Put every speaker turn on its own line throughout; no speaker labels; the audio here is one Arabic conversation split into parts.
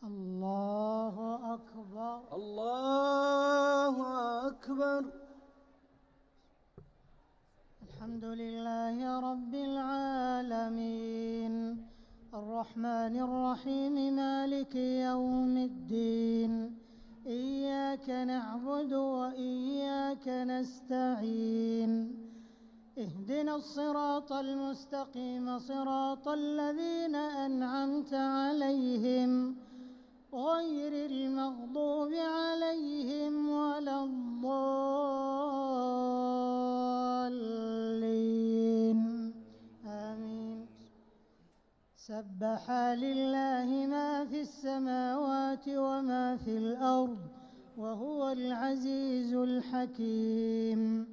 الله أكبر.
الله أكبر.
الحمد لله رب العالمين الرحمن الرحيم مالك يوم الدين إياك نعبد وإياك نستعين اهدنا الصراط المستقيم صراط الذين أنعمت عليهم غير المغضوب عليهم ولا الضالين آمين. سبح لله ما في السماوات وما في الأرض وهو العزيز الحكيم.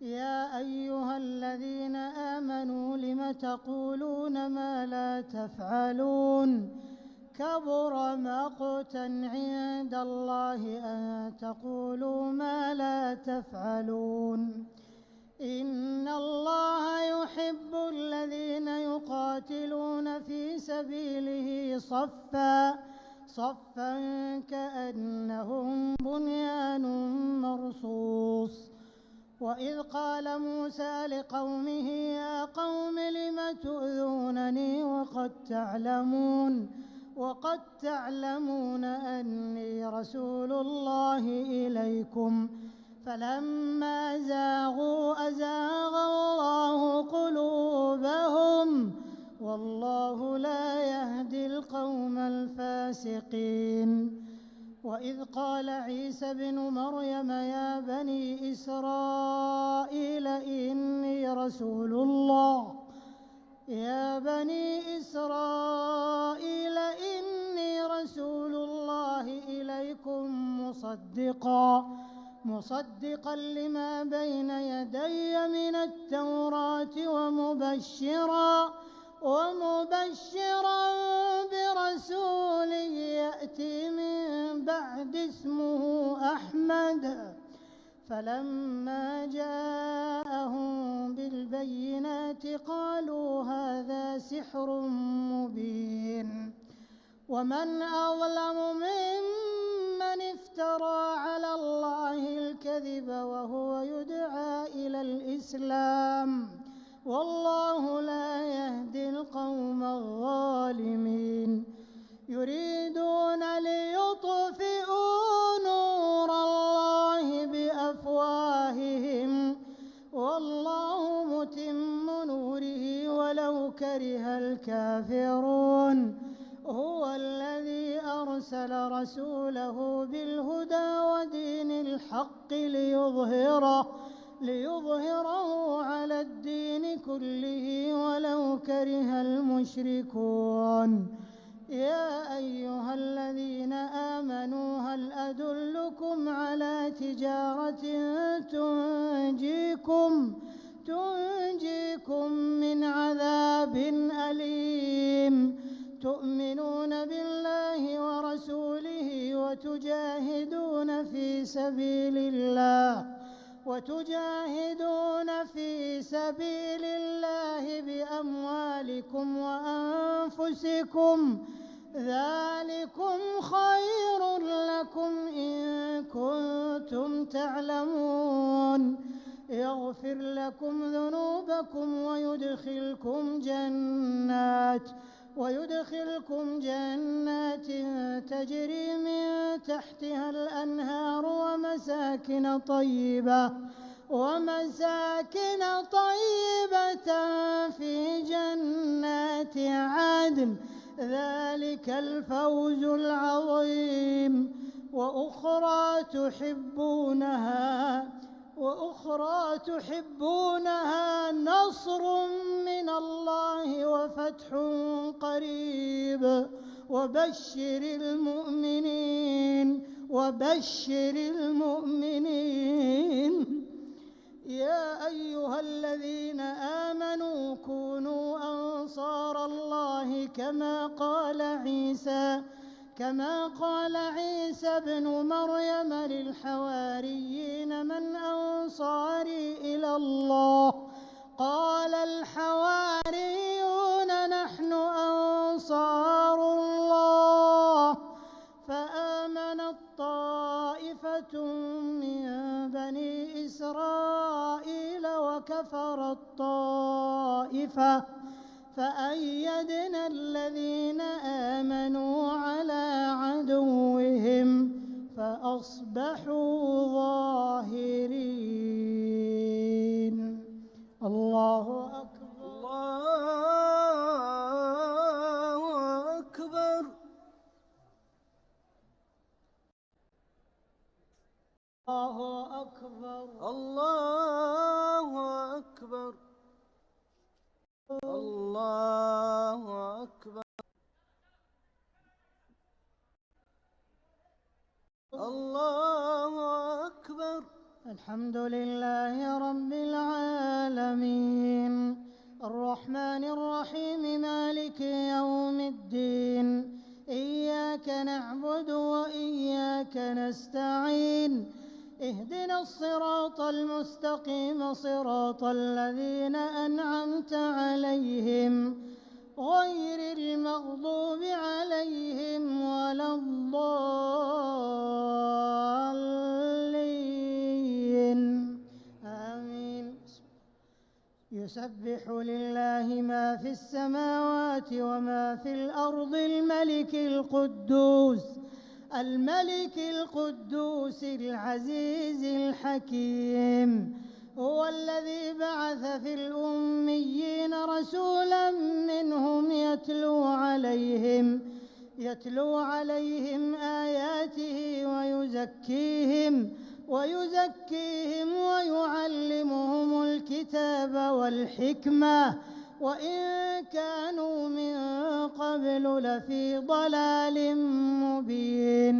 يا أيها الذين آمنوا لم تقولون ما لا تفعلون كبر مقتا عند الله أن تقولوا ما لا تفعلون. إن الله يحب الذين يقاتلون في سبيله صفا كأنهم بنيان مرصوص. وإذ قال موسى لقومه يا قوم لم تؤذونني وقد تعلمون أني رسول الله إليكم فلما زاغوا أزاغ الله قلوبهم والله لا يهدي القوم الفاسقين. وإذ قال عيسى ابن مريم يا بني إسرائيل إني رسول الله إليكم مصدقا لما بين يدي من التوراة ومبشرا برسول يأتي من بعد اسمه أحمد. فلما جاءهم بالبينات قالوا هذا سحر مبين. ومن أظلم ممن افترى على الله الكذب وهو يدعى إلى الإسلام والله لا يهدي القوم الظالمين. يريدون ليطفئوا نور الله بأفواههم والله متم نوره ولو كره الكافرون. هو الذي أرسل رسوله بالهدى ودين الحق ليظهره على الدين كله ولو كره المشركون. يا أيها الذين آمنوا هل أدلكم على تجارة تنجيكم من عذاب أليم تؤمنون بالله ورسوله وتجاهدون في سبيل الله بأموالكم وأنفسكم ذلكم خير لكم إن كنتم تعلمون. يغفر لكم ذنوبكم ويدخلكم جنات تجري من تحتها الأنهار ومساكن طيبة في جنات عدن ذلك الفوز العظيم. وأخرى تحبونها نصر من الله وفتح قريب وبشر المؤمنين. يا أيها الذين آمنوا كونوا أنصار الله كما قال عيسى ابن مريم للحواريين من أنصاري إلى الله قال الحواريون نحن أنصار الله وكفرت طائفة فأيدنا الذين آمنوا على عدوهم فأصبحوا ظاهرين. الله أكبر.
الله أكبر.
الله أكبر.
الله أكبر. الله أكبر. الله أكبر.
الحمد لله رب العالمين الرحمن الرحيم مالك يوم الدين إياك نعبد وإياك نستعين اهدنا الصراط المستقيم صراط الذين أنعمت عليهم غير المغضوب عليهم ولا الضالين آمين. يسبح لله ما في السماوات وما في الأرض الملك القدوس العزيز الحكيم هو الذي بعث في الأميين رسولا منهم يتلو عليهم آياته ويزكيهم ويعلمهم الكتاب والحكمة وإن كانوا من قبل لفي ضلال مبين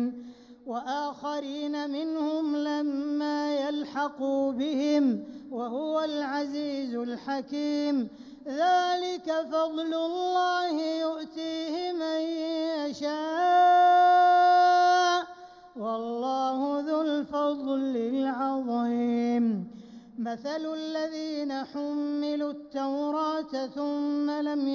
وآخرين منهم لما يلحقوا بهم وهو العزيز الحكيم ذلك فضل الله يؤتيه من يشاء والله ذو الفضل العظيم. مثل الذين حملوا التوراة ثم لم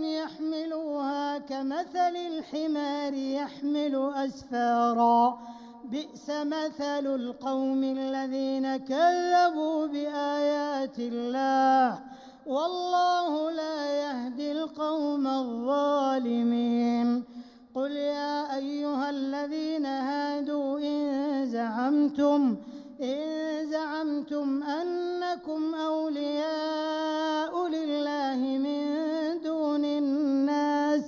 يحملوها كمثل الحمار يحمل أسفارا بئس مثل القوم الذين كذبوا بآيات الله والله لا يهدي القوم الظالمين. قل يا أيها الذين هادوا إن زعمتم أنكم أولياء لله من دون الناس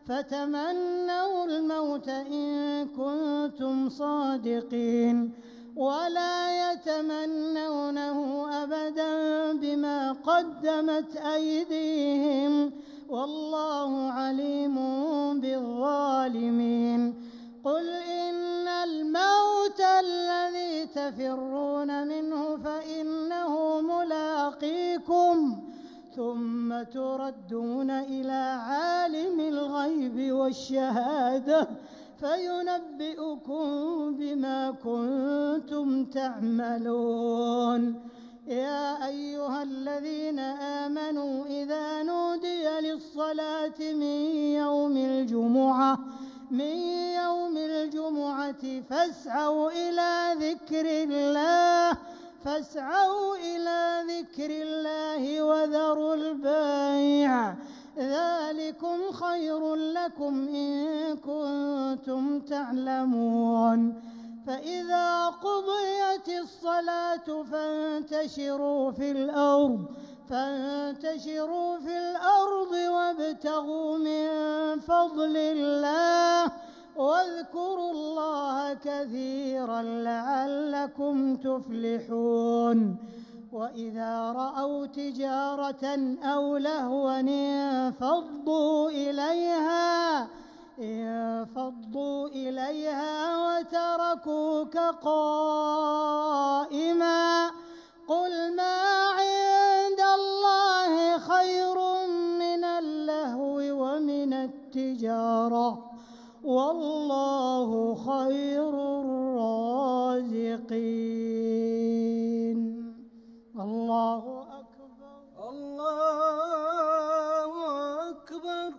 فتمنوا الموت إن كنتم صادقين ولا يتمنونه أبدا بما قدمت أيديهم والله عليم بالظالمين. قل إن الموت الذي تفرون منه فإنه ملاقيكم ثم تردون إلى عالم الغيب والشهادة فينبئكم بما كنتم تعملون. يا أيها الذين آمنوا إذا نودي للصلاة من يوم الجمعة فاسعوا إلى ذكر الله وذروا البيع ذلكم خير لكم إن كنتم تعلمون. فإذا قضيت الصلاة فانتشروا في الأرض وابتغوا من فضل الله واذكروا الله كثيرا لعلكم تفلحون. وإذا رأوا تجارة أو لهوا انفضوا إليها وتركوك قائما قل ما عند الله خير من اللهو ومن التجارة والله خير الرازقين. الله أكبر.
الله أكبر.